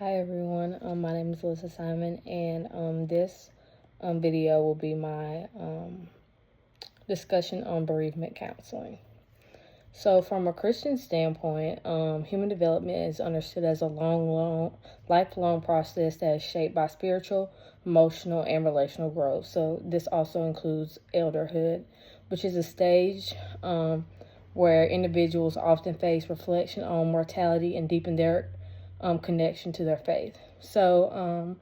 Hi everyone, my name is Alyssa Simon, and this video will be my discussion on bereavement counseling. So from a Christian standpoint, human development is understood as a lifelong process that is shaped by spiritual, emotional, and relational growth. So this also includes elderhood, which is a stage where individuals often face reflection on mortality and deepen their connection to their faith. So,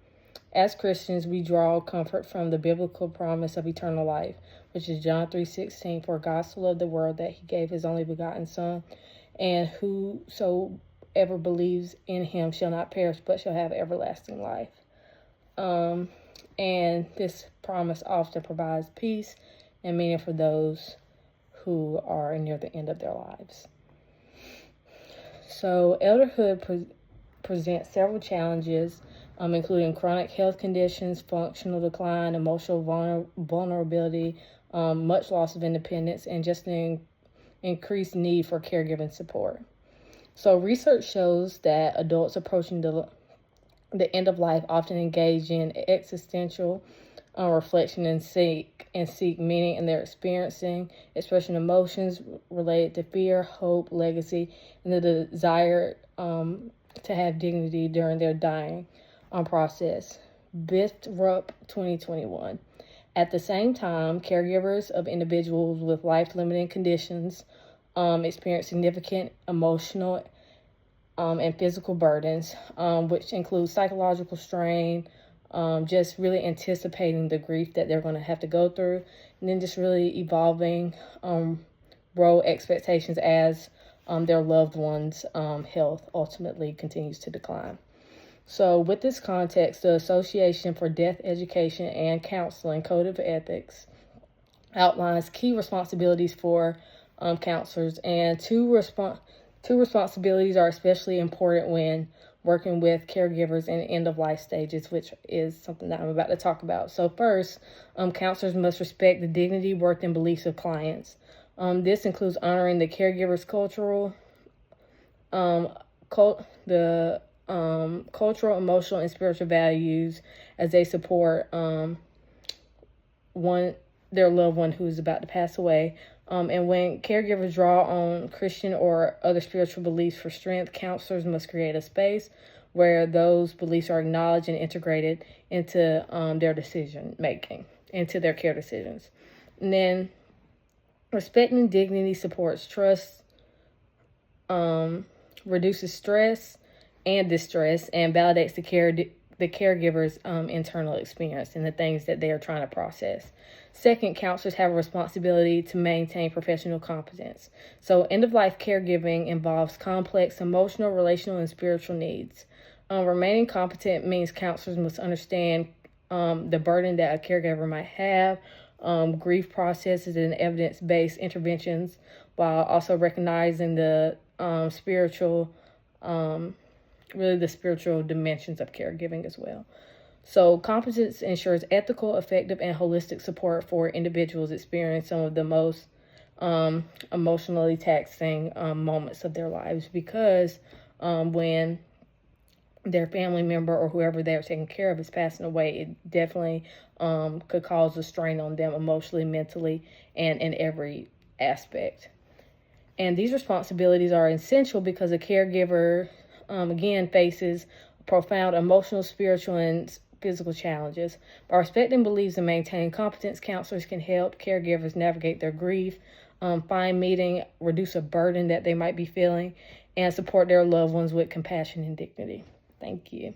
as Christians, we draw comfort from the biblical promise of eternal life, which is John 3:16. For God so loved the world that he gave his only begotten Son, and whosoever believes in him shall not perish, but shall have everlasting life. And this promise often provides peace and meaning for those who are near the end of their lives. So, elderhood presents several challenges, including chronic health conditions, functional decline, emotional vulnerability, much loss of independence, and just an increased need for caregiving support. So research shows that adults approaching the end of life often engage in existential reflection and seek meaning in their experiencing, expressing emotions related to fear, hope, legacy, and the desire to have dignity during their dying process. Bithrup 2021. At the same time, caregivers of individuals with life-limiting conditions experience significant emotional and physical burdens, which include psychological strain, just really anticipating the grief that they're going to have to go through, and then just really evolving role expectations as their loved ones' health ultimately continues to decline. So with this context, the Association for Death Education and Counseling Code of Ethics outlines key responsibilities for counselors, and two responsibilities are especially important when working with caregivers in end-of-life stages, which is something that I'm about to talk about. So first, counselors must respect the dignity, worth, and beliefs of clients. This includes honoring the caregiver's cultural, emotional, and spiritual values as they support their loved one who is about to pass away. And when caregivers draw on Christian or other spiritual beliefs for strength, counselors must create a space where those beliefs are acknowledged and integrated into their decision making, into their care decisions. And then respecting dignity supports trust, reduces stress and distress, and validates the caregiver's internal experience and the things that they are trying to process. Second, counselors have a responsibility to maintain professional competence. So end-of-life caregiving involves complex emotional, relational, and spiritual needs. Remaining competent means counselors must understand the burden that a caregiver might have, grief processes, and evidence-based interventions, while also recognizing the spiritual dimensions of caregiving as well. So competence ensures ethical, effective, and holistic support for individuals experiencing some of the most emotionally taxing moments of their lives, because when their family member or whoever they're taking care of is passing away, it definitely could cause a strain on them emotionally, mentally, and in every aspect. And these responsibilities are essential because a caregiver, again, faces profound emotional, spiritual, and physical challenges. By respecting beliefs and maintaining competence, counselors can help caregivers navigate their grief, find meaning, reduce a burden that they might be feeling, and support their loved ones with compassion and dignity. Thank you.